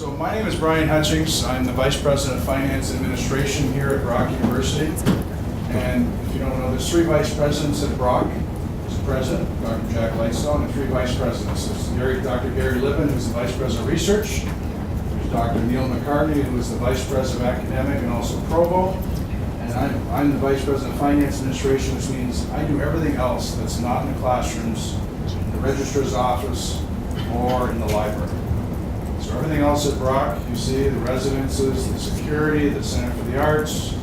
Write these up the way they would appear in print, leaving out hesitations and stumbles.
So my name is Brian Hutchings. I'm the Vice President of Finance and Administration here at Brock University. And if you don't know, there's 3 Vice Presidents at Brock. There's the President, Dr. Jack Lightstone, and 3 Vice Presidents. There's Dr. Gary Lippin, who's the Vice President of Research. There's Dr. Neil McCartney, who is the Vice President of Academic and also Provo. And I'm the Vice President of Finance and Administration, which means I do everything else that's not in the classrooms, in the registrar's office, or in the library. So everything else at Brock, you see the residences, the security, the Center for the Arts,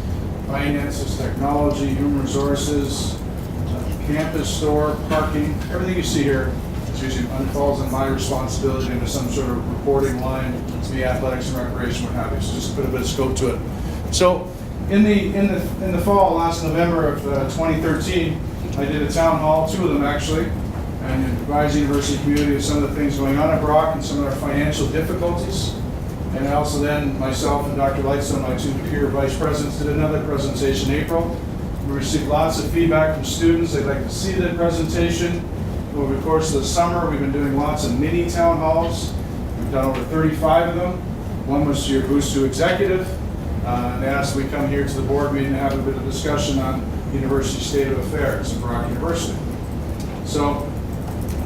finances, technology, human resources, campus store, parking, everything you see here is usually falls on my responsibility into some sort of reporting line to the athletics and recreation, what have you. So just put a bit of scope to it. So in the fall, last November of 2013, I did a town hall, 2 of them actually, and advised the university community of some of the things going on at Brock and some of our financial difficulties. And I also then, myself and Dr. Lightstone, my 2 peer vice presidents, did another presentation in April. We received lots of feedback from students. They'd like to see the presentation. Over the course of the summer, we've been doing lots of mini town halls. We've done over 35 of them. One was to your BUSAC executive. And they asked we come here to the board meeting and have a bit of discussion on university state of affairs at Brock University. So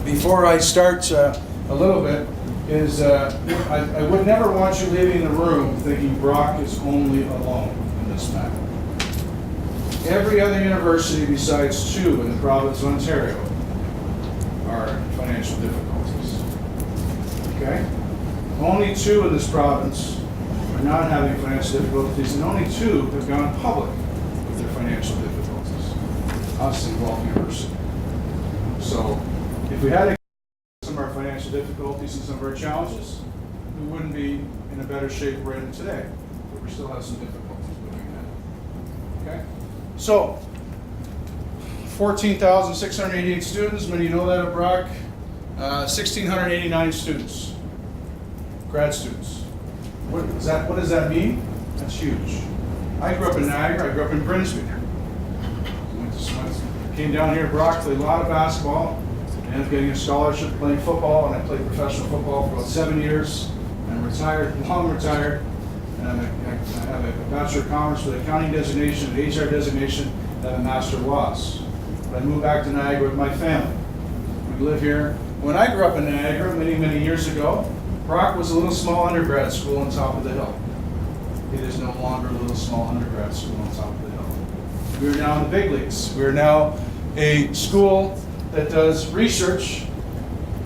before I start a little bit, I would never want you leaving the room thinking Brock is only alone in this matter. Every other university besides 2 in the province of Ontario are in financial difficulties. Okay? Only 2 in this province are not having financial difficulties, and only 2 have gone public with their financial difficulties. Us and Guelph University. So if we had some of our financial difficulties and some of our challenges, we wouldn't be in a better shape we're in today, but we still have some difficulties moving ahead. Okay? So, 14,688 students, many of you know that at Brock, 1,689 students, grad students. What does that mean? That's huge. I grew up in Niagara, I grew up in Grimsby. Came down here to Brock, played a lot of basketball, ended up getting a scholarship playing football, and I played professional football for about 7 years. I'm retired, long retired, and I have a Bachelor of Commerce with accounting designation, an HR designation, and a Master of Laws. But I moved back to Niagara with my family. We live here. When I grew up in Niagara many, many years ago, Brock was a little small undergrad school on top of the hill. It is no longer a little small undergrad school on top of the hill. We are now in the big leagues. We are now a school that does research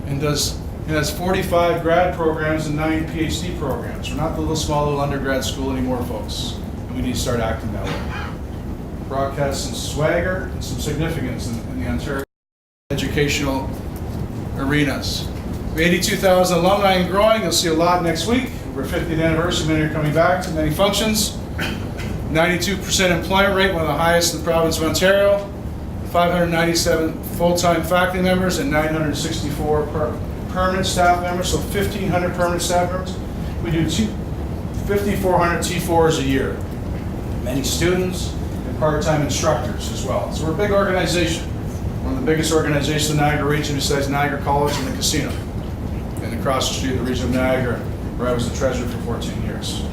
and has 45 grad programs and 9 PhD programs. We're not the small little undergrad school anymore, folks, and we need to start acting that way. Brock has some swagger and some significance in the Ontario educational arenas. We have 82,000 alumni and growing. You'll see a lot next week. We're 50th anniversary. Many are coming back to many functions. 92% employment rate, one of the highest in the province of Ontario. 597 full-time faculty members and 964 permanent staff members, so 1,500 permanent staff members. We do 5,400 T4s a year. Many students and part-time instructors as well. So we're a big organization. One of the biggest organizations in the Niagara region besides Niagara College and the casino. And across the street of the region of Niagara, where I was the treasurer for 14 years.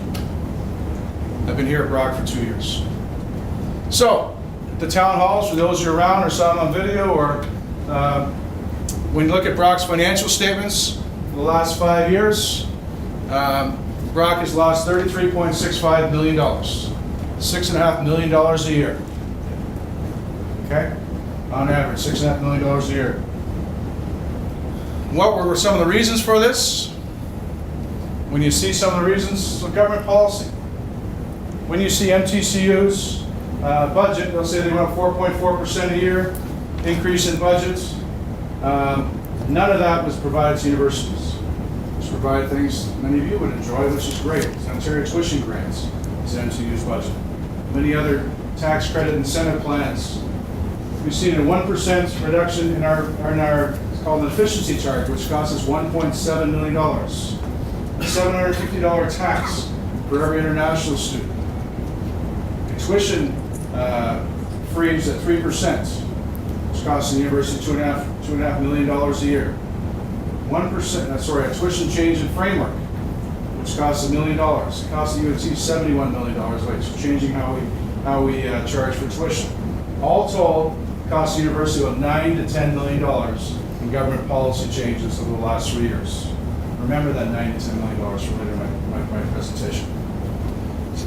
I've been here at Brock for 2 years. So, the town halls, for those who are around or saw them on video, or when you look at Brock's financial statements for the last 5 years, Brock has lost $33.65 million, $6.5 million a year. Okay? On average, $6.5 million a year. What were some of the reasons for this? When you see some of the reasons, it's government policy. When you see MTCU's budget, they'll say they want 4.4% a year increase in budgets. None of that was provided to universities. It was provided things many of you would enjoy, which is great. It's Ontario tuition grants. It's MTU's budget. Many other tax credit incentive plans. We've seen a 1% reduction in our it's called an efficiency charge, which costs us $1.7 million. A $750 tax for every international student. A tuition freeze at 3%, which costs the university $2.5 million a year. 1%, a tuition change in framework, which which costs $1 million. It costs the UNC $71 million, which is changing how we charge for tuition. All told, it costs the university about $9 to $10 million in government policy changes over the last 3 years. Remember that $9 to $10 million for later in my presentation.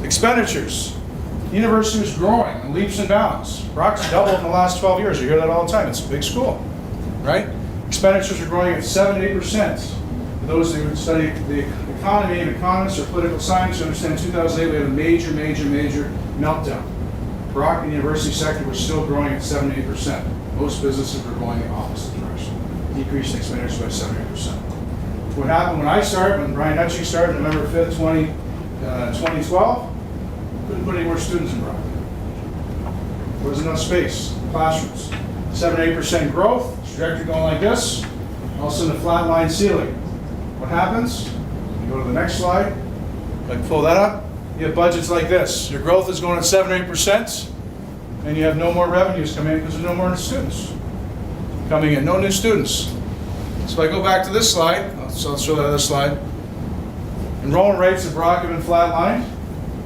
Expenditures. The university is growing in leaps and bounds. Brock's doubled in the last 12 years. You hear that all the time. It's a big school, right? Expenditures are growing at 7-8%. For those who study the economy and economists or political science, you understand in 2008 we had a major meltdown. Brock and the university sector was still growing at 7-8%. Most businesses were going the opposite direction, decreasing expenditures by 7-8%. What happened when I started, when Brian Hutchings started, November 5th, 2012, couldn't put any more students in Brock. There wasn't enough space, classrooms. 7-8% growth, trajectory going like this, all of a sudden a flat line ceiling. What happens? You go to the next slide, like pull that up, you have budgets like this. Your growth is going at 7-8%, and you have no more revenues coming in because there's no more students coming in, no new students. So if I go back to this slide, I'll show that other slide. Enrollment rates at Brock have been flatlined.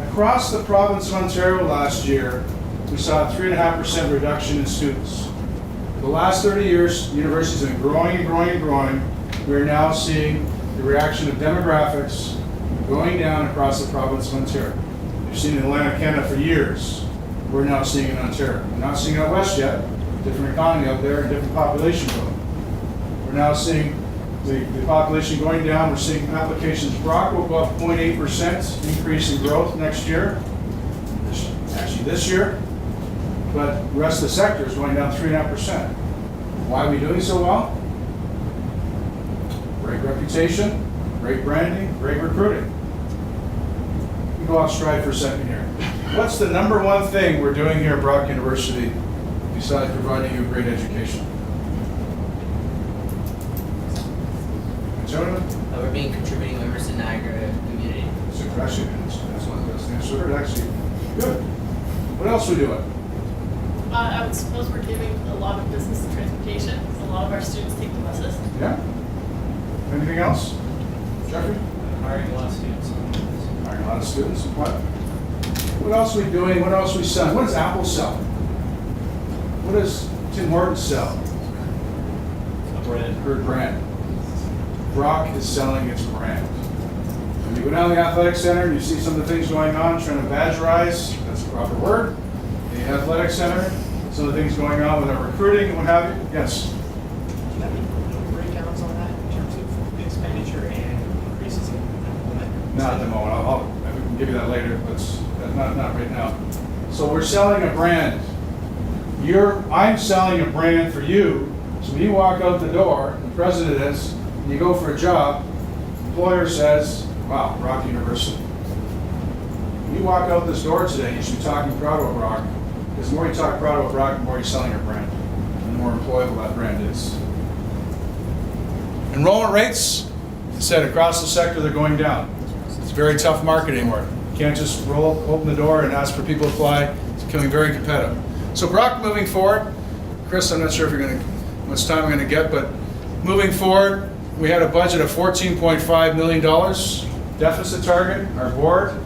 Across the province of Ontario last year, we saw a 3.5% reduction in students. For the last 30 years, the universities have been growing and growing and growing. We are now seeing the reaction of demographics going down across the province of Ontario. You've seen it in Atlantic Canada for years. We're now seeing it in Ontario. We're not seeing it out west yet. Different economy out there and different population growth. We're now seeing the population going down. We're seeing applications. Brock will go up 0.8% increase in growth next year. Actually this year. But the rest of the sector is going down 3.5%. Why are we doing so well? Great reputation, great branding, great recruiting. We go off stride for a second here. What's the number one thing we're doing here at Brock University besides providing you a great education? Gentlemen? We're being contributing members to Niagara community. So actually, that's one of the best things. So they're actually good. What else are we doing? I would suppose we're giving a lot of business and transportation. A lot of our students take the buses. Yeah. Anything else? Jeffrey? Hiring a lot of students. Hiring a lot of students. What else are we doing? What else are we selling? What does Apple sell? What does Tim Hortons sell? A brand. Her brand. Brock is selling its brand. When you go down to the athletic center and you see some of the things going on, trying to badgerize, that's the proper word, the athletic center, some of the things going on with our recruiting and what have you. Yes? Do you have any breakdowns on that in terms of expenditure and increases in enrollment? Not at the moment. I can give you that later, but not right now. So we're selling a brand. I'm selling a brand for you. So when you walk out the door, the president is, and you go for a job, the employer says, wow, Brock University. When you walk out this door today, you should be talking proud about Brock. Because the more you talk proud about Brock, the more you're selling your brand. And the more employable that brand is. Enrollment rates, I said, across the sector, they're going down. It's a very tough market anymore. You can't just open the door and ask for people to apply. It's becoming very competitive. So Brock, moving forward, Chris, I'm not sure if you're going to, how much time I'm going to get, but moving forward, we had a budget of $14.5 million deficit target. Our board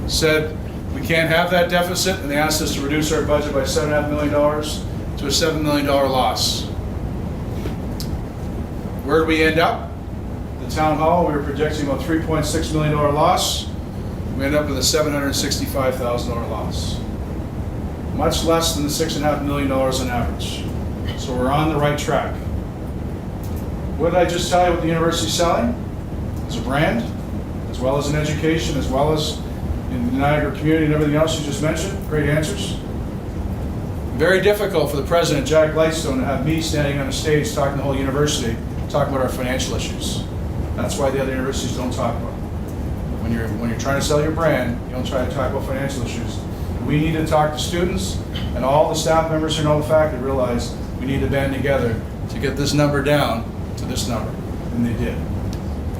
said we can't have that deficit, and they asked us to reduce our budget by $7.5 million to a $7 million loss. Where did we end up? The town hall, we were projecting about $3.6 million loss. We ended up with a $765,000 loss. Much less than the $6.5 million on average. So we're on the right track. What did I just tell you what the university is selling? It's a brand, as well as an education, as well as in the Niagara community and everything else you just mentioned. Great answers. Very difficult for the president, Jack Lightstone, to have me standing on a stage talking to the whole university, talking about our financial issues. That's why the other universities don't talk about it. When you're trying to sell your brand, you don't try to talk about financial issues. We need to talk to students and all the staff members who know the fact and realize we need to band together to get this number down to this number, and they did.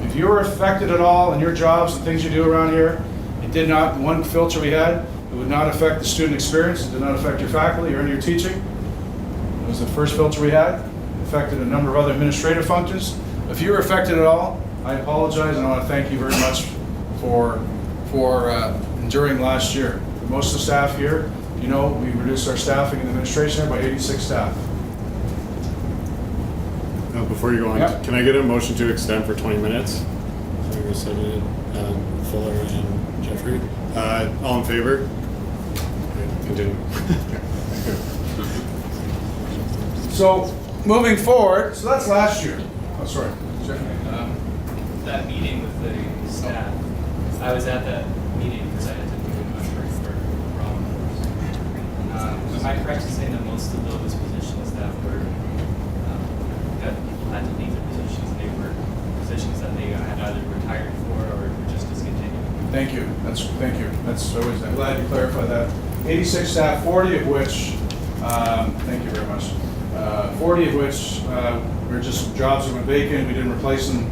If you were affected at all in your jobs and things you do around here, it did not, one filter we had, it would not affect the student experience, it did not affect your faculty or any of your teaching. It was the first filter we had. It affected a number of other administrative functions. If you were affected at all, I apologize and I want to thank you very much for during last year. Most of the staff here, you know, we reduced our staffing in the administration here by 86 staff. Now, before you go on, Yep. can I get a motion to extend for 20 minutes? So we seconded, Fuller and Jeffrey. All in favor? Okay, continue. So moving forward, so that's last year. Oh, sorry. That meeting with the staff, I was at that meeting because I had to do a mushroom for Ron. Am I correct in saying that most of those positions that were, that people had to leave their positions, they were positions that they had either retired for or were just discontinued? Thank you. Thank you. That's always, I'm glad you clarified that. 86 staff, 40 of which, thank you very much. 40 of which were just jobs that went vacant. We didn't replace them.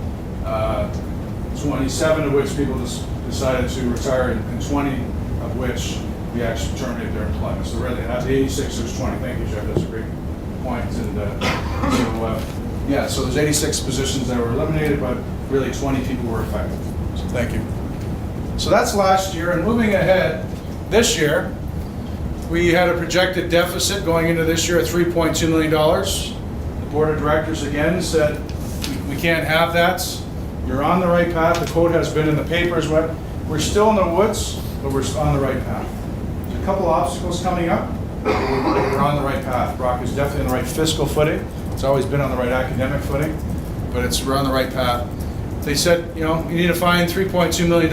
27 of which people just decided to retire, and 20 of which we actually terminated their employment. So really, out of the 86, there's 20. Thank you, Jeff. That's a great point. And so there's 86 positions that were eliminated, but really 20 people were affected. So thank you. So that's last year. And moving ahead, this year, we had a projected deficit going into this year at $3.2 million. The board of directors again said, we can't have that. You're on the right path. The quote has been in the papers. We're still in the woods, but we're on the right path. There's a couple obstacles coming up, but we're on the right path. Brock is definitely on the right fiscal footing. It's always been on the right academic footing, but we're on the right path. They said, you know, you need to find $3.2 million.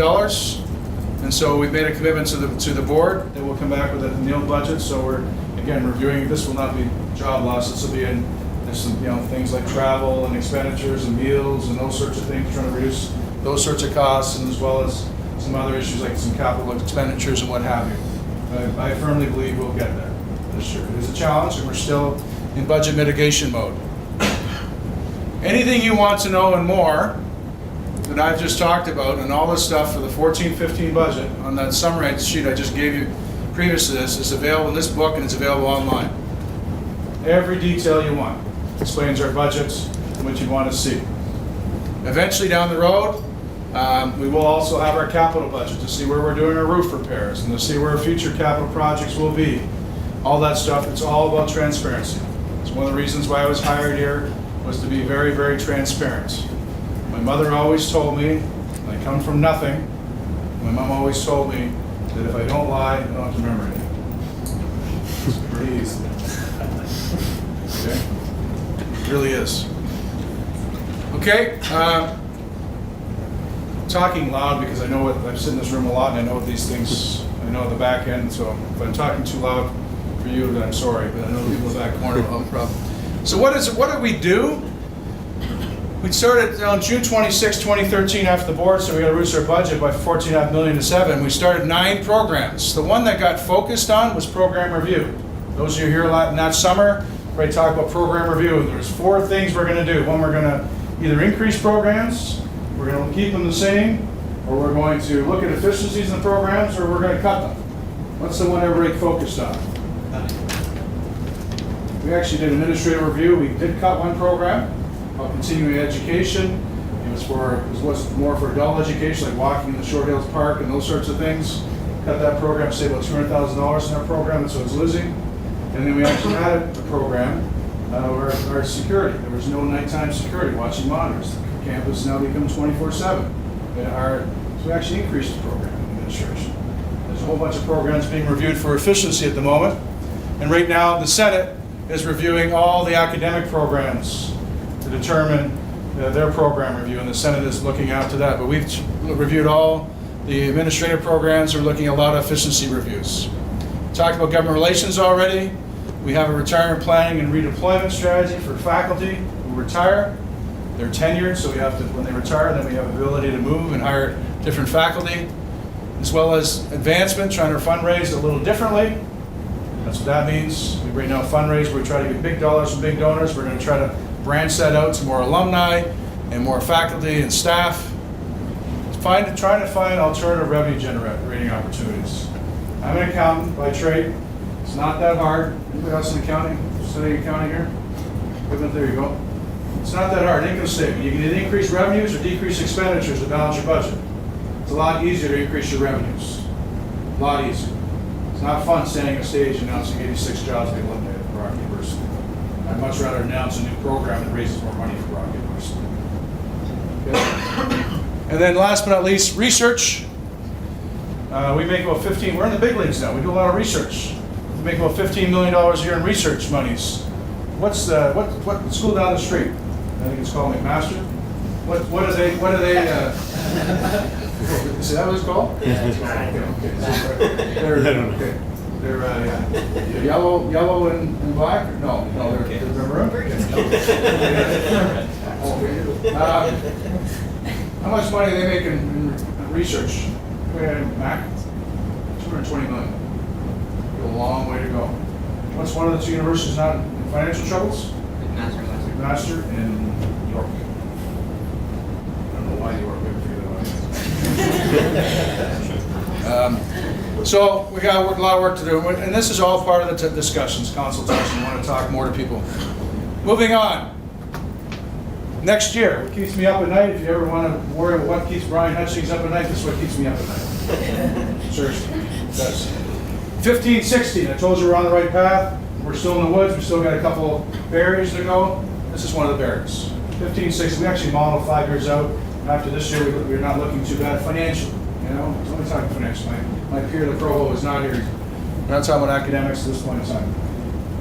And so we've made a commitment to the board that we'll come back with a nil budget. So we're, again, reviewing. This will not be job loss. This will be in, there's some, you know, things like travel and expenditures and meals and those sorts of things, trying to reduce those sorts of costs, and as well as some other issues like some capital expenditures and what have you. I firmly believe we'll get there this year. It is a challenge, and we're still in budget mitigation mode. Anything you want to know and more that I've just talked about, and all this stuff for the 14-15 budget on that summary sheet I just gave you previous to this is available in this book, and it's available online. Every detail you want explains our budgets and what you want to see. Eventually down the road, we will also have our capital budget to see where we're doing our roof repairs and to see where future capital projects will be. All that stuff, it's all about transparency. It's one of the reasons why I was hired here, was to be very, very transparent. My mother always told me, I come from nothing, my mom always told me that if I don't lie, I don't have to remember anything. It's pretty easy. Okay? It really is. Okay, talking loud because I know what, I've sit in this room a lot and I know what these things, I know the back end, so if I'm talking too loud for you, then I'm sorry, but I know the people in the back corner will have a problem. So what did we do? We started on June 26, 2013 after the board, so we got to reduce our budget by $14.5 million to $7 million. We started 9 programs. The one that got focused on was program review. Those of you here a lot in that summer, we talk about program review. There's 4 things we're going to do. One, we're going to either increase programs, we're going to keep them the same, or we're going to look at efficiencies in the programs, or we're going to cut them. What's the one everybody focused on? We actually did administrative review. We did cut one program called continuing education. It was more for adult education, like walking in the Short Hills Park and those sorts of things. Cut that program, saved about $200,000 in our program, and so it's losing. And then we actually added a program, our security. There was no nighttime security, watching monitors. The campus now becomes 24/7. So we actually increased the program in administration. There's a whole bunch of programs being reviewed for efficiency at the moment. And right now, the Senate is reviewing all the academic programs to determine their program review, and the Senate is looking after that. But we've reviewed all the administrative programs. We're looking at a lot of efficiency reviews. Talked about government relations already. We have a retirement planning and redeployment strategy for faculty who retire. They're tenured, so we have to, when they retire, then we have the ability to move and hire different faculty, as well as advancement, trying to fundraise a little differently. That's what that means. We right now fundraise where we try to get big dollars from big donors. We're going to try to branch that out to more alumni and more faculty and staff. Trying to find alternative revenue generating opportunities. I'm an accountant by trade. It's not that hard. Anybody else in accounting? Studying accounting here? Equipment, there you go. It's not that hard. Income statement. You can either increase revenues or decrease expenditures to balance your budget. It's a lot easier to increase your revenues. A lot easier. It's not fun standing on stage announcing 86 jobs being eliminated at Brock University. I'd much rather announce a new program that raises more money for Brock University. Okay. And then last but not least, research. We make about 15, we're in the big leagues now. We do a lot of research. We make about $15 million a year in research monies. What's what school down the street? I think it's called McMaster. What are they, is that what it's called? Yeah, that's right. They're yellow and black? No, they're maroon? How much money do they make in research? Mac? 220 million. A long way to go. What's one of the two universities not in financial troubles? McMaster in York. I don't know why York, so we got a lot of work to do, and this is all part of the discussions, consultation. We want to talk more to people. Moving on. Next year, what keeps me up at night, if you ever want to worry about what keeps Brian Hutchings up at night, this is what keeps me up at night. Seriously, it does. 15, 16, I told you we're on the right path. We're still in the woods, we still got a couple barriers to go. This is one of the barriers. 15, 16, we actually modeled 5 years out. After this year, we're not looking too bad financially. You know, it's only talking financially. My peer, the provo, is not here. We're not talking about academics at this point in time.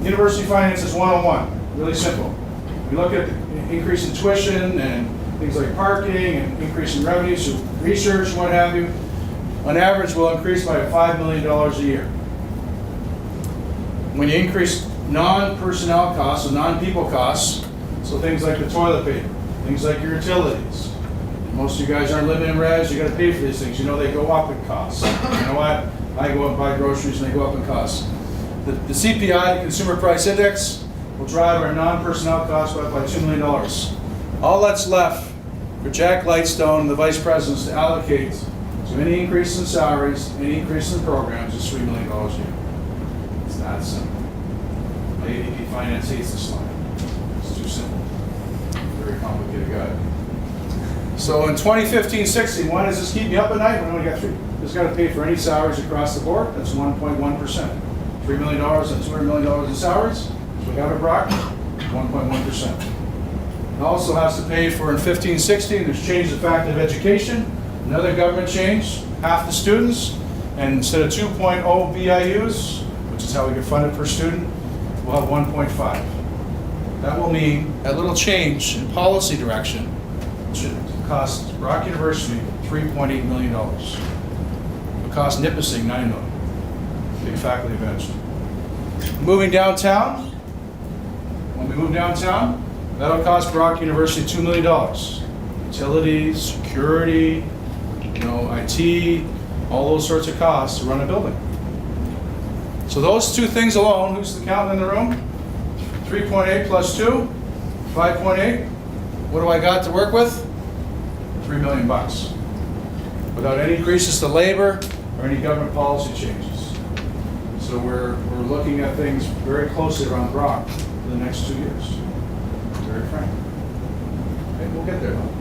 University finances 101, really simple. We look at the increase in tuition and things like parking and increase in revenues, so research, what have you. On average, will increase by $5 million a year. When you increase non-personnel costs, so non-people costs, so things like the toilet paper, things like your utilities. Most of you guys aren't living in res, you got to pay for these things. You know they go up in costs. You know what? I go out and buy groceries and they go up in costs. The CPI, the Consumer Price Index, will drive our non-personnel costs up by $2 million. All that's left for Jack Lightstone and the vice presidents to allocate to any increase in salaries, any increase in programs is $3 million a year. It's that simple. My ADP Finance hates this line. It's too simple. Very complicated guy. So in 2015-16, why does this keep me up at night? We only got three. It's got to pay for any salaries across the board. That's 1.1%. $3 million and $200 million in salaries. So we have at Brock, 1.1%. It also has to pay for in 15-16, there's change the fact of education. Another government change, half the students, and instead of 2.0 BIUs, which is how we get funded per student, we'll have 1.5. That will mean a little change in policy direction should cost Brock University $3.8 million. It'll cost Nipissing $9 million. Big faculty events. Moving downtown, when we move downtown, that'll cost Brock University $2 million. Utilities, security, IT, all those sorts of costs to run a building. So those two things alone, who's the accountant in the room? 3.8 plus 2, 5.8. What do I got to work with? $3 million. Without any increases to labor or any government policy changes. So we're looking at things very closely around Brock for the next 2 years. Very frank. Maybe we'll get there though.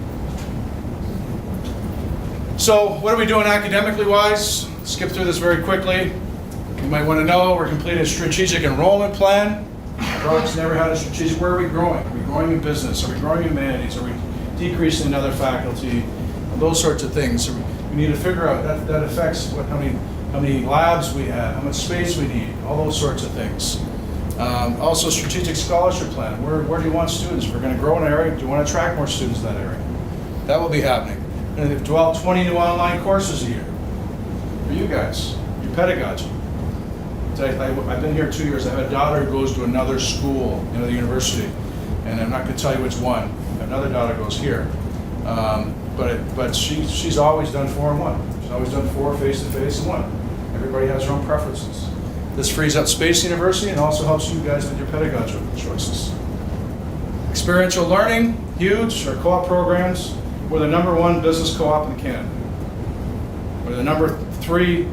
So what are we doing academically wise? Skip through this very quickly. You might want to know we're completing a strategic enrollment plan. Brock's never had a strategic. Where are we growing? Are we growing in business? Are we growing in humanities? Are we decreasing in other faculty? Those sorts of things. We need to figure out that affects how many labs we have, how much space we need, all those sorts of things. Also, strategic scholarship plan. Where do you want students? If we're going to grow in an area, do you want to attract more students to that area? That will be happening. And they've developed 20 new online courses a year for you guys, your pedagogy. I've been here 2 years. I have a daughter who goes to another school, the university, and I'm not going to tell you which one. Another daughter goes here, but she's always done 4 and 1. She's always done 4 face-to-face and 1. Everybody has their own preferences. This frees up space in university and also helps you guys with your pedagogical choices. Experiential learning, huge. Our co-op programs. We're the #1 business co-op in Canada. We're the #3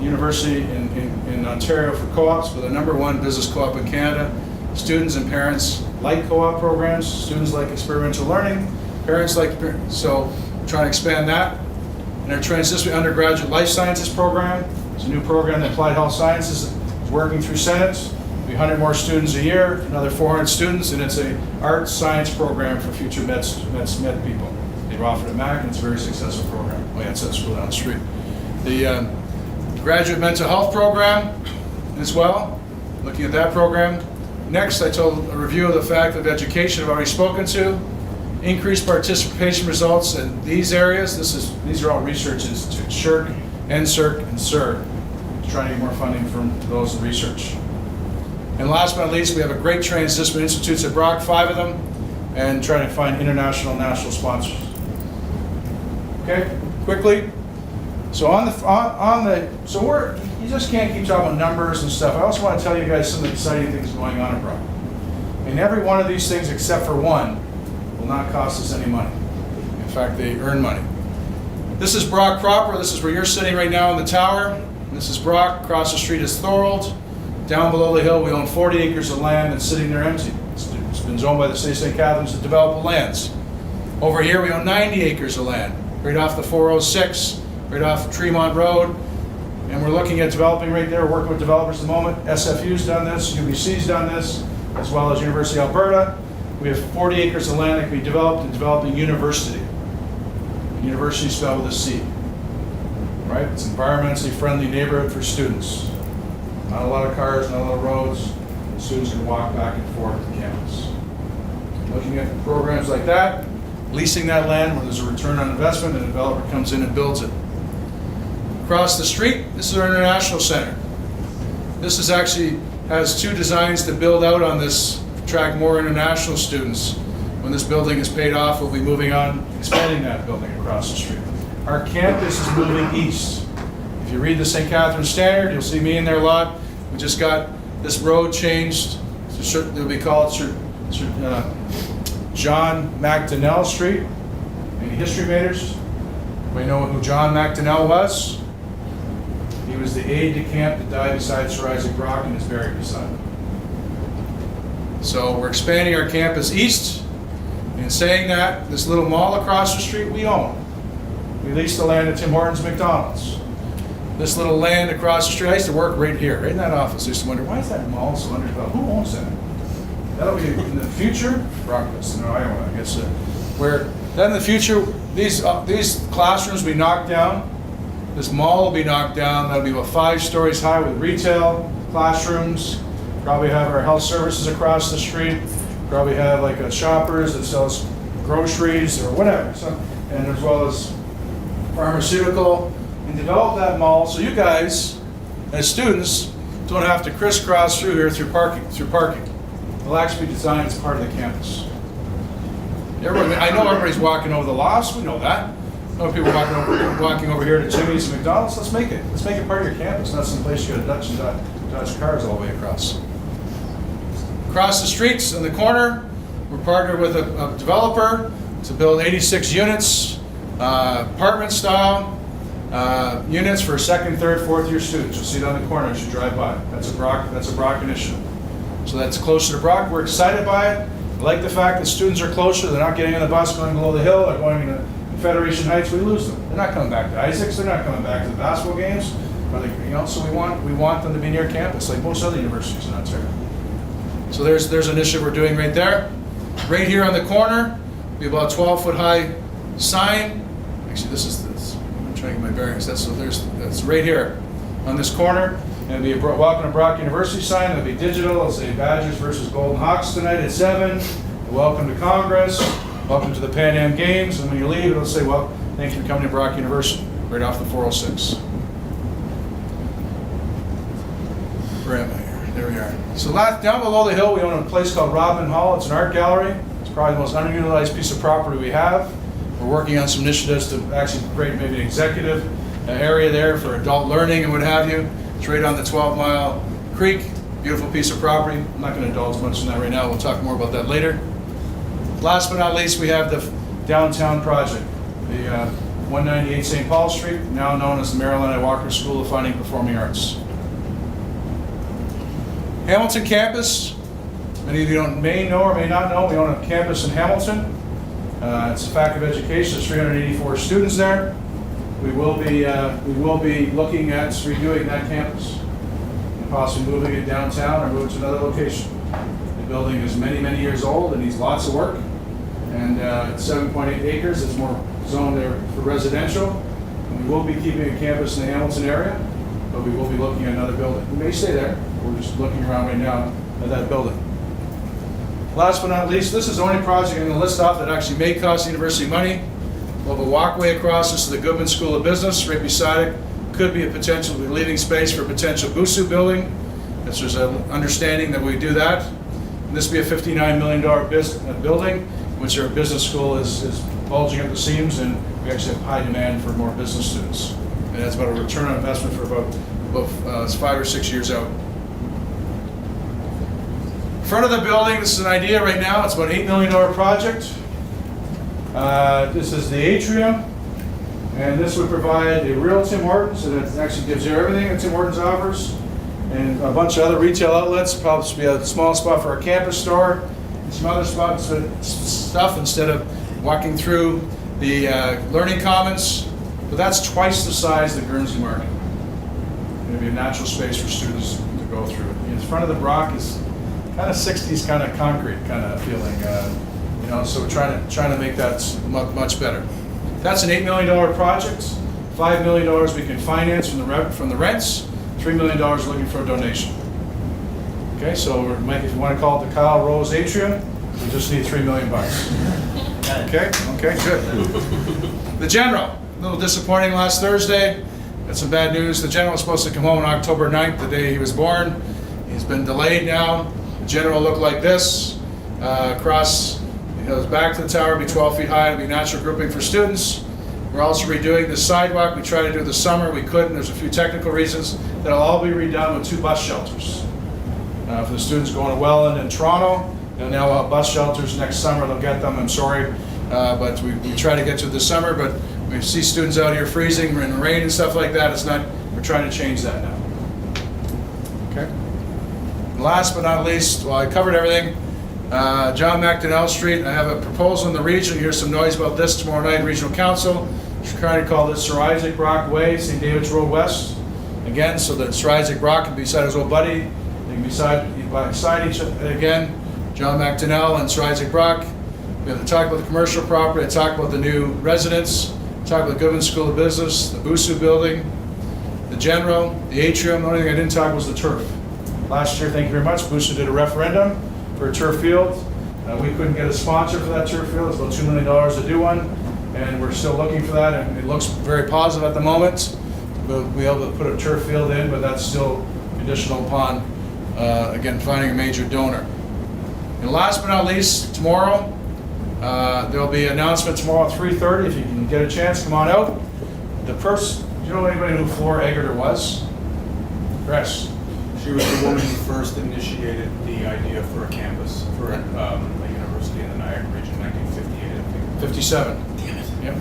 university in Ontario for co-ops. We're the #1 business co-op in Canada. Students and parents like co-op programs. Students like experiential learning. Parents like, so we're trying to expand that. in our Transdisciplinary Undergraduate Life Sciences program. It's a new program that Applied Health Sciences is working through Senate. We 100 more students a year, another 400 students, and it's a arts science program for future med people. They offer it at Mac, and it's a very successful program. Oh yeah, it's that school down the street. The graduate mental health program as well, looking at that program. Next, I told a review of the fact of education I've already spoken to. Increased participation results in these areas. These are all research institutes, SHRC, NSERC, and SERC. Trying to get more funding from those in research. And last but not least, we have a great transdisciplinary institutes at Brock, 5 of them, and trying to find international and national sponsors. Okay, quickly. So you just can't keep talking about numbers and stuff. I also want to tell you guys some of the exciting things going on at Brock. And every one of these things, except for one, will not cost us any money. In fact, they earn money. This is Brock proper. This is where you're sitting right now in the tower. This is Brock. Across the street is Thorold. Down below the hill, we own 40 acres of land that's sitting there empty. It's been zoned by the state of St. Catharines to develop the lands. Over here, we own 90 acres of land, right off the 406, right off Tremont Road. And we're looking at developing right there, working with developers at the moment. SFU's done this, UBC's done this, as well as University of Alberta. We have 40 acres of land that can be developed in developing university. University spelled with a C. Right? It's an environmentally friendly neighborhood for students. Not a lot of cars, not a lot of roads. Students can walk back and forth to campus. Looking at programs like that, leasing that land where there's a return on investment and a developer comes in and builds it. Across the street, this is our International Center. This is actually has 2 designs to build out on this, attract more international students. When this building is paid off, we'll be moving on, expanding that building across the street. Our campus is moving east. If you read the St. Catharines Standard, you'll see me in there a lot. We just got this road changed. It'll be called John McDonnell Street. Any history majors? Anybody know who John McDonnell was? He was the aide-de-camp that died beside Sir Isaac Brock and is buried beside him. So we're expanding our campus east. In saying that, this little mall across the street we own. We lease the land at Tim Hortons and McDonald's. This little land across the street, I used to work right here, right in that office. I used to wonder, why is that mall so underdeveloped? Who owns that? That'll be in the future, Brockville, no, Iowa, I guess. Where then in the future, these classrooms will be knocked down. This mall will be knocked down. That'll be about 5 stories high with retail, classrooms. Probably have our health services across the street. Probably have like a Shoppers that sells groceries or whatever. So, and as well as pharmaceutical. And develop that mall so you guys, as students, don't have to crisscross through here through parking. It'll actually be designed as part of the campus. Everybody, I know everybody's walking over the lofts. We know that. I know people walking over here to Jimmy's and McDonald's. Let's make it part of your campus, not some place you got to dodge cars all the way across. Across the streets in the corner, we're partnered with a developer to build 86 units, apartment style. Units for 2nd, 3rd, 4th year students. You'll see it on the corner as you drive by. That's a Brock initiative. So that's closer to Brock. We're excited by it. I like the fact that students are closer. They're not getting on the bus going below the hill. They're going to Federation Heights. We lose them. They're not coming back to Isaacs. They're not coming back to the basketball games. So we want them to be near campus, like most other universities in Ontario. So there's an initiative we're doing right there. Right here on the corner, we have about a 12-foot high sign. Actually, this is. I'm trying to get my bearings. That's right here on this corner. And it'll be a welcome to Brock University sign. It'll be digital. It'll say Badgers versus Golden Hawks tonight at 7. Welcome to Congress. Welcome to the Pan Am Games. And when you leave, it'll say, well, thank you for coming to Brock University, right off the 406. Where am I here? There we are. So down below the hill, we own a place called Rodman Hall. It's an art gallery. It's probably the most underutilized piece of property we have. We're working on some initiatives to actually create maybe an executive area there for adult learning and what have you. It's right on the 12-mile creek. Beautiful piece of property. I'm not going to indulge much in that right now. We'll talk more about that later. Last but not least, we have the downtown project, the 198 St. Paul Street, now known as the Marilyn I. Walker School of Fine and Performing Arts. Hamilton campus. Many of you may know or may not know, we own a campus in Hamilton. It's a faculty of education. There's 384 students there. We will be looking at redoing that campus and possibly moving it downtown or moving to another location. The building is many, many years old and needs lots of work. And it's 7.8 acres. It's more zoned there for residential. And we will be keeping a campus in the Hamilton area, but we will be looking at another building. We may stay there. We're just looking around right now at that building. Last but not least, this is the only project I'm going to list off that actually may cost the university money. We'll have a walkway across. This is the Goodman School of Business. Right beside it could be a potential relieving space for a potential BUSAC building. There's an understanding that we do that. And this will be a $59 million building, which our business school is bulging at the seams, and we actually have high demand for more business students. And that's about a return on investment for about 5 or 6 years out. Front of the building, this is an idea right now. It's about an $8 million project. This is the atrium, and this would provide a real Tim Hortons, and it actually gives you everything that Tim Hortons offers, and a bunch of other retail outlets. Probably be a small spot for our campus store, and some other spots for stuff instead of walking through the learning commons. But that's twice the size of the Guernsey Market. It'll be a natural space for students to go through. In front of the Brock is kind of 60s kind of concrete kind of feeling, so we're trying to make that much better. That's an $8 million project. $5 million we can finance from the rents. $3 million looking for a donation. Okay, so if you want to call it the Kyle Rose Atrium, we just need $3 million. Okay, good. The General, a little disappointing last Thursday. Got some bad news. The General was supposed to come home on October 9th, the day he was born. He's been delayed now. The General looked like this. Across, it goes back to the tower, be 12 feet high, it'll be natural grouping for students. We're also redoing the sidewalk. We tried to do it this summer, we couldn't. There's a few technical reasons. That'll all be redone with 2 bus shelters. For the students going to Welland and Toronto, they'll now have bus shelters next summer. They'll get them, I'm sorry. But we try to get to it this summer, but we see students out here freezing in the rain and stuff like that. We're trying to change that now. Okay. And last but not least, well, I covered everything. John McDonnell Street, I have a proposal in the region. Here's some noise about this tomorrow night in Regional Council. We're trying to call this Sir Isaac Brock Way, St. David's Road West. Again, so that Sir Isaac Brock can be beside his old buddy. They can be beside each other again. John McDonnell and Sir Isaac Brock. We have to talk about the commercial property, talk about the new residents, talk about the Goodman School of Business, the BUSAC building, the General, the atrium. The only thing I didn't talk was the turf. Last year, thank you very much, BUSAC did a referendum for a turf field. We couldn't get a sponsor for that turf field. It's about $2 million to do one, and we're still looking for that, and it looks very positive at the moment. We'll be able to put a turf field in, but that's still conditional upon, again, finding a major donor. And last but not least, tomorrow, there'll be an announcement tomorrow at 3:30. If you can get a chance, come on out. Do you know anybody who Flora Egerter was? Chris? She was the woman who first initiated the idea for a campus for a university in the Niagara region, 1958, I think. 57. Damn it. Yep.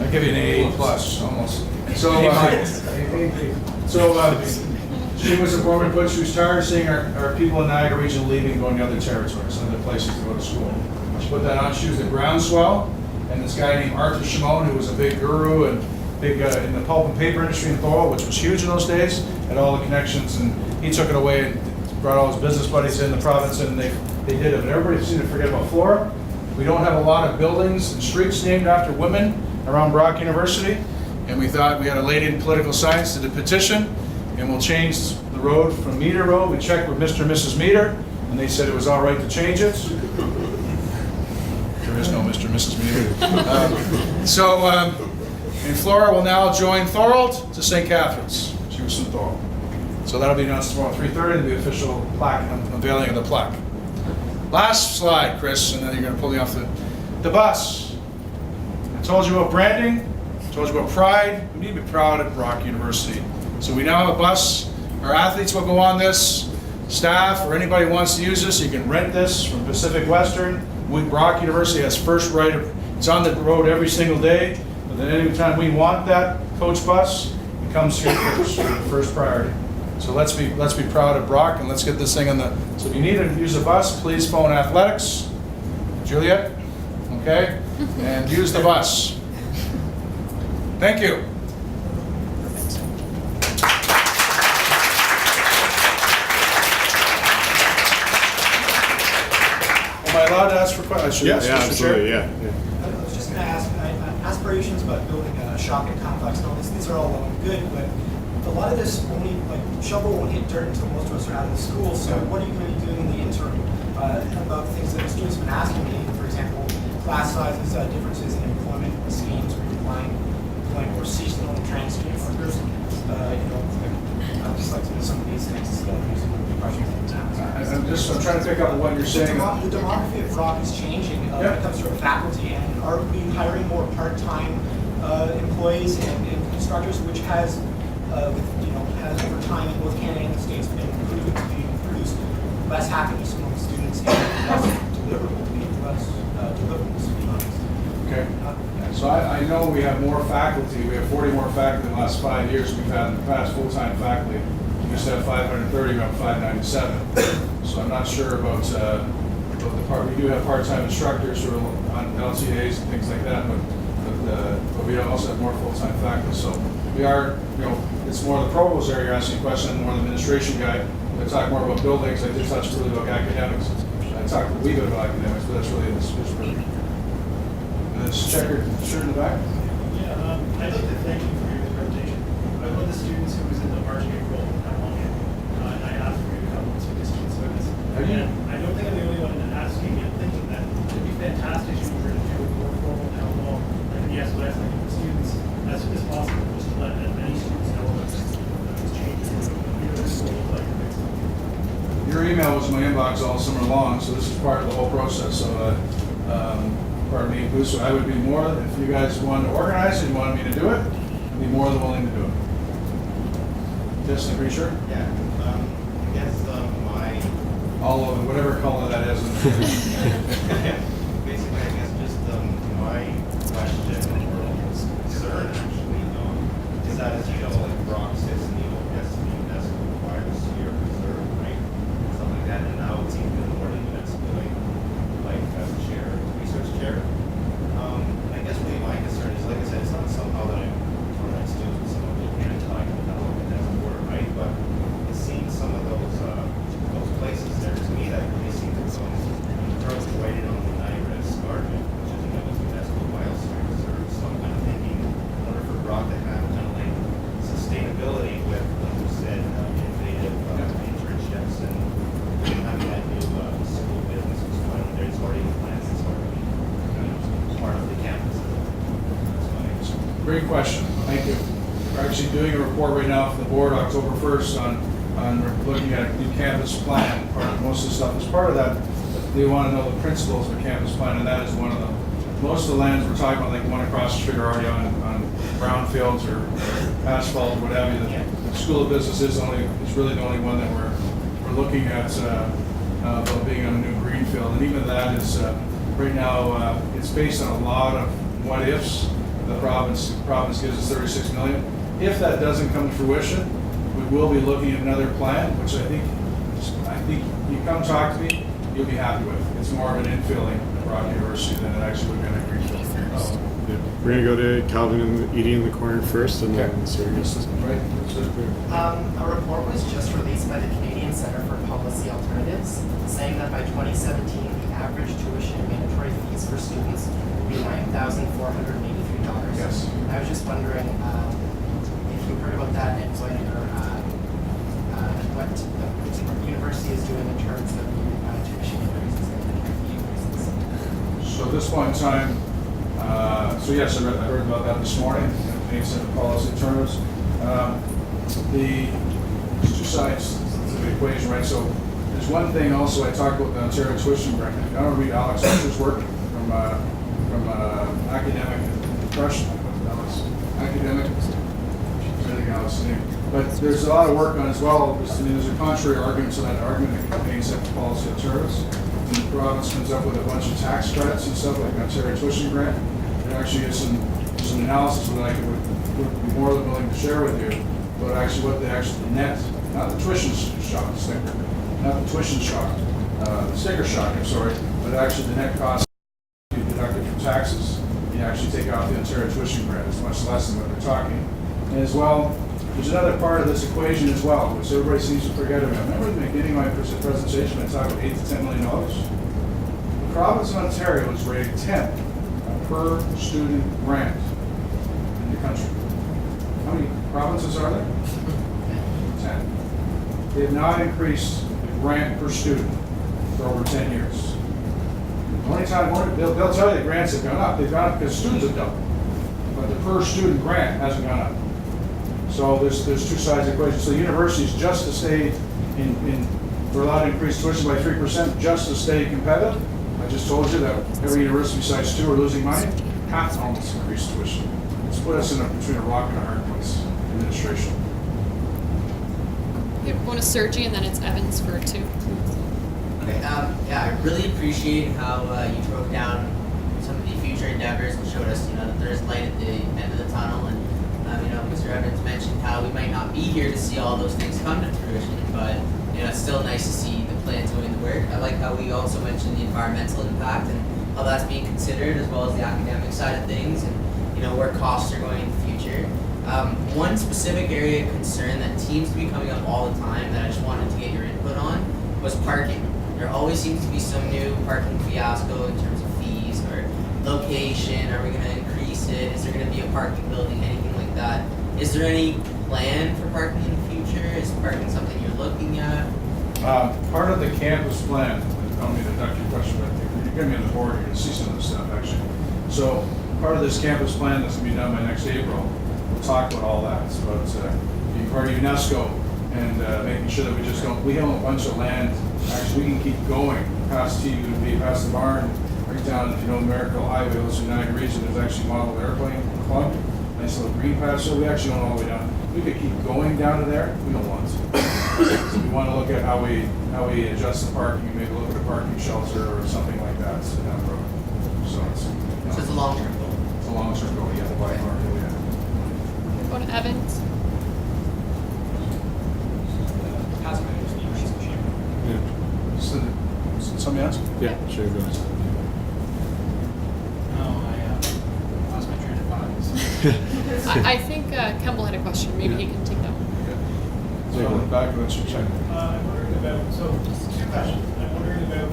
I'll give you an A plus, almost. So, she was a woman, but she was tired of seeing our people in Niagara region leaving, going to other territories, other places to go to school. She put that on. She was the groundswell, and this guy named Arthur Shimon, who was a big guru and big in the pulp and paper industry in Thorold, which was huge in those days, had all the connections, and he took it away and brought all his business buddies in the province, and they did it. But everybody seemed to forget about Flora. We don't have a lot of buildings and streets named after women around Brock University, and we thought we had a lady in political science did a petition, and we'll change the road from Meter Road. We checked with Mr. and Mrs. Meter, and they said it was all right to change it. There is no Mr. and Mrs. Meter. And Flora will now join Thorold to St. Catherine's. She was from Thorold. So that'll be announced tomorrow at 3:30, the official plaque, unveiling of the plaque. Last slide, Chris, and then you're going to pull me off the bus. I told you about branding. I told you about pride. We need to be proud at Brock University. So we now have a bus. Our athletes will go on this. Staff or anybody who wants to use this, you can rent this from Pacific Western. Brock University has first right. It's on the road every single day. But then any time we want that coach bus, it comes here first priority. So let's be proud of Brock, and let's get this thing on the. So if you need to use a bus, please phone athletics, Juliet, okay, and use the bus. Thank you. Am I allowed to ask for questions? Yeah, absolutely, yeah. I was just going to ask, aspirations about building a shopping complex. Now, these are all well and good, but a lot of this only, like, shovel won't hit dirt until most of us are out of the school. So what are you going to be doing in the interim about things that the students have been asking me? For example, class sizes, differences in employment schemes, where you're applying more seasonal and transient workers. Just like to know some of these things. I'm trying to pick up on what you're saying. The demography of Brock is changing when it comes to our faculty, and are we hiring more part-time employees and instructors, which has over time in both Canada and the States been proven to be produced less happiness among students and less deliverables, to be honest. Okay. So I know we have more faculty. We have 40 more faculty in the last 5 years we've had in the past, full-time faculty. We used to have 530, we have 597. So I'm not sure about the part. We do have part-time instructors who are on LCAs and things like that, but we also have more full-time faculty. So we are, it's more the provost area you're asking a question, and more the administration guy. I talk more about buildings. I did touch really about academics. I talked a wee bit about academics, but that's really this really. And this checkered shirt in the back. Yeah, I'd like to thank you for your presentation. I was one of the students who was in the marching role at Longyear, and I asked for you to come and speak to student service. And I don't think I'm the only one asking and thinking that it'd be fantastic if we were to do a more formal town hall, like yes, what I think for students as soon as possible, just to let as many students know that those changes will look like next time. Your email was in my inbox all summer long, so this is part of the whole process. So, pardon me, BUSAC, I would be more, if you guys wanted to organize it, you wanted me to do it, I'd be more than willing to do it. Yes, I'm pretty sure? Yeah, I guess my... All of it, whatever color that is. Basically, I guess just my question or concern actually is that as you know, like Brock sits in the old UNESCO requires year reserve, right? Something like that, and now it's even more than UNESCO, like as a chair, research chair. I guess really my concern is, like I said, it's not somehow that I'm trying to students with some of the anti-development as a word, right? But it seems some of those places there, to me, that really seem to throw weighted on the Niagara Escarpment, which is another UNESCO biosphere reserve. So I'm kind of thinking, in order for Brock to have kind of like sustainability with, like you said, innovative internships and having that new school business, which is one of there's already plans that's already part of the campus. Great question. Thank you. We're actually doing a report right now for the board October 1st on looking at a new campus plan. Most of the stuff is part of that. But they want to know the principles of a campus plan, and that is one of them. Most of the lands we're talking about, like the one across the street, are already on brownfields or asphalt, whatever. The School of Business is really the only one that we're looking at about being on a new greenfield, and even that is right now it's based on a lot of what ifs. The province gives us 36 million. If that doesn't come to fruition, we will be looking at another plan, which I think you come talk to me, you'll be happy with. It's more of an infilling at Brock University than it actually would be a greenfield. Yeah. We're going to go to Calvin and Edie in the corner first, and then Sergey. Right? A report was just released by the Canadian Centre for Policy Alternatives, saying that by 2017, the average tuition and mandatory fees for students will be $9,483. Yes. I was just wondering if you heard about that and what the university is doing in terms of tuition increases and mandatory fee increases. So at this point in time, so yes, I heard about that this morning. Canadian Centre for Policy Alternatives. There's two sides to the equation, right? So there's one thing also I talked about the Ontario tuition grant. I don't read Alex Usher's work from academic depression. Academic. Anything else? But there's a lot of work on it as well. There's a contrary argument to that argument that Canadian Centre for Policy Alternatives. And the province comes up with a bunch of tax credits and stuff like Ontario tuition grant. There actually is some analysis that I would be more than willing to share with you. But actually, what the actual net, not the tuition shock, sticker, not the tuition shock, the sticker shock. I'm sorry, but actually the net cost deducted from taxes. The actually take out the Ontario tuition grant. It's much less than what they're talking. And as well, there's another part of this equation as well, which everybody seems to forget about. Remember in the beginning of my presentation, I talked about $8 to $10 million? The province of Ontario is rated 10th per student grant in the country. How many provinces are there? 10. They have not increased the grant per student for over 10 years. The only time, they'll tell you the grants have gone up. They've gone up because students have doubled. But the per student grant hasn't gone up. So there's two sides of the equation. So the universities, just to stay we're allowed to increase tuition by 3% just to stay competitive. I just told you that every university besides 2 are losing money. Half to almost increase tuition. It's put us between a rock and a hard place, administration. We have one to Sergi and then it's Evans for 2. Okay, yeah, I really appreciate how you broke down some of the future endeavors and showed us, that there's light at the end of the tunnel. And, Mr. Evans mentioned how we might not be here to see all those things come to fruition, but, it's still nice to see the plans going to work. I like how we also mentioned the environmental impact and how that's being considered, as well as the academic side of things and, where costs are going in the future. One specific area of concern that seems to be coming up all the time that I just wanted to get your input on was parking. There always seems to be some new parking fiasco in terms of fees or location. Are we going to increase it? Is there going to be a parking building? Anything like that? Is there any plan for parking in the future? Is parking something you're looking at? Part of the campus plan, I don't mean to duck your question, but you're going to be on the board, you're going to see some of this stuff actually. So part of this campus plan that's going to be done by next April, we'll talk about all that. It's about being part of UNESCO and making sure that we own a bunch of land. Actually, we can keep going past TUV, past the barn, right down, if you know Miracle Highway, those in Niagara region, there's actually a model airplane club, nice little green patch, so we actually own all the way down. We could keep going down to there, we don't want to. So we want to look at how we adjust the parking, maybe look at a parking shelter or something like that down the road. So It's a long-term goal. It's a long-term goal, yeah, the wide market, yeah. Go to Evans. So, somebody else? Yeah, sure, go ahead. Lost my train of thought. I think Kemble had a question. Maybe he can take that one. So on the back, let's check. I'm wondering about, so, 2 questions. I'm wondering about,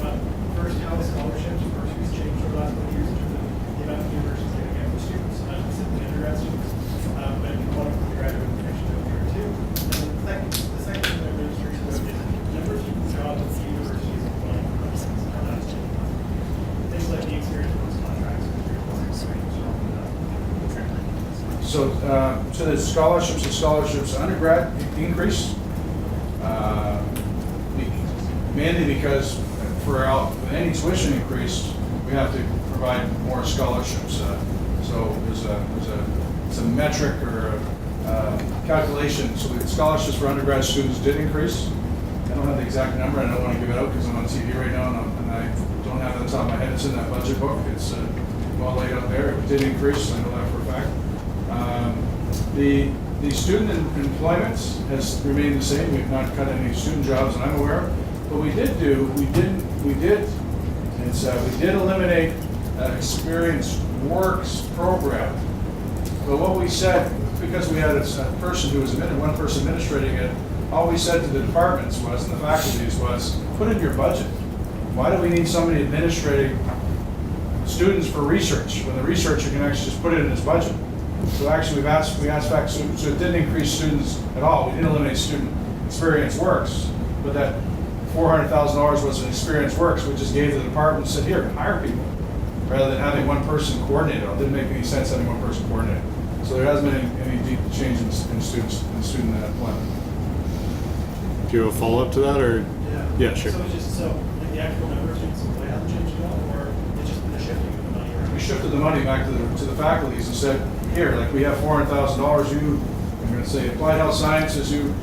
first, how the scholarships versus changed over the last couple of years in terms of the amount of universities getting out for students, not specifically undergrad students, but if you want to put the graduate information out there too. And the second thing that I'm really curious about is the number of jobs at the universities applying for those things, how that's changing. Things like the experience with those contracts. So the scholarships, undergrad increase, mainly because for any tuition increase, we have to provide more scholarships. So it's a metric or a calculation. So the scholarships for undergrad students did increase. I don't have the exact number. I don't want to give it out because I'm on TV right now and I don't have it on the top of my head. It's in that budget book. It's well laid out there. It did increase. I know that for a fact. The student employment has remained the same. We've not cut any student jobs that I'm aware of. But we did eliminate an experience works program. But what we said, because we had a person who was one person administrating it, all we said to the departments was, and the faculties was, put in your budget. Why do we need somebody administrating students for research when the researcher can actually just put it in his budget? So actually we asked faculty, so it didn't increase students at all. We didn't eliminate student experience works, but that $400,000 was an experience works. We just gave the department and said, here, hire people, rather than having one person coordinate it. It didn't make any sense having one person coordinate it. So there hasn't been any deep change in student employment. Do you have a follow-up to that, or? Yeah, sure. So it's just, like the actual number of students employed hasn't changed at all, or it's just the shifting of the money around? We shifted the money back to the faculties and said, here, like we have $400,000, I'm going to say applied health sciences, you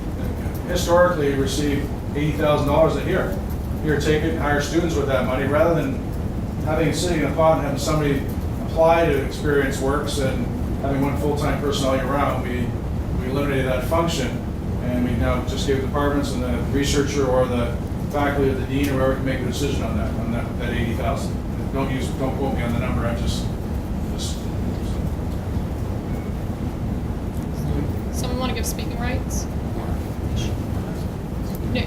historically receive $80,000 a year. Here, take it and hire students with that money, rather than having it sitting in a pot and having somebody apply to Experience Works and having one full-time person all year round. We eliminated that function, and we now just gave the departments and the researcher or the faculty or the dean or whoever can make a decision on that $80,000. Don't quote me on the number. I'm just Anyone want to give speaking rights? No,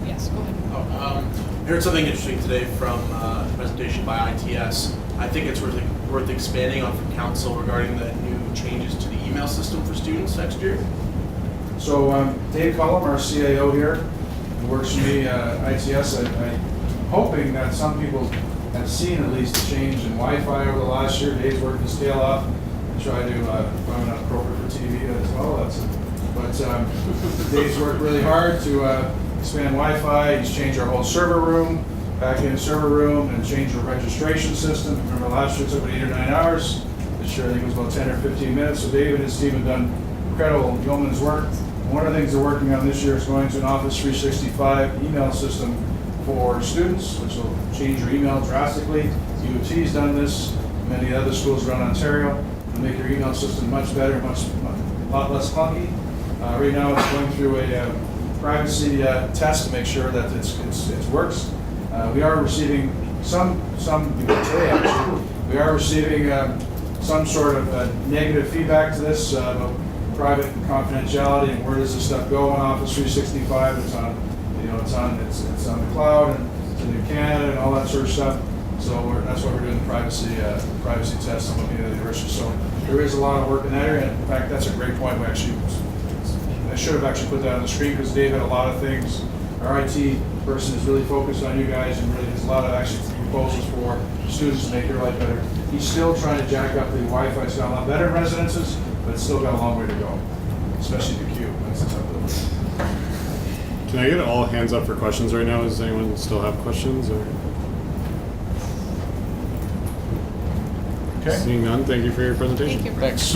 yes, go ahead. I heard something interesting today from a presentation by ITS. I think it's worth expanding on from council regarding the new changes to the email system for students next year. So Dave Cullum, our CAO here, who works for me at ITS, I'm hoping that some people have seen at least a change in Wi-Fi over the last year. Dave's worked his tail off and tried to, probably not appropriate for TV as well, but Dave's worked really hard to expand Wi-Fi. He's changed our whole server room, back-end server room, and changed our registration system. Remember last year it took about 8 or 9 hours. This year I think it was about 10 or 15 minutes. So Dave and his team have done incredible yeoman's work. One of the things they're working on this year is going to an Office 365 email system for students, which will change your email drastically. UT's done this, many other schools around Ontario, and make your email system much better, a lot less clunky. Right now it's going through a privacy test to make sure that it works. We are receiving today actually, we are receiving some sort of negative feedback to this about private confidentiality and where does this stuff go on Office 365. It's on, it's on the cloud and it's in Canada and all that sort of stuff. So that's why we're doing the privacy test and looking at the university. So there is a lot of work in that area. In fact, that's a great point. I should have actually put that on the screen because Dave had a lot of things. Our IT person is really focused on you guys and really has a lot of actually proposals for students to make your life better. He's still trying to jack up the Wi-Fi. It's got a lot better in residences, but it's still got a long way to go, especially the queue. That's the tough one. Can I get all hands up for questions right now? Does anyone still have questions? Or? Okay. Seeing none, thank you for your presentation. Thank you. Thanks.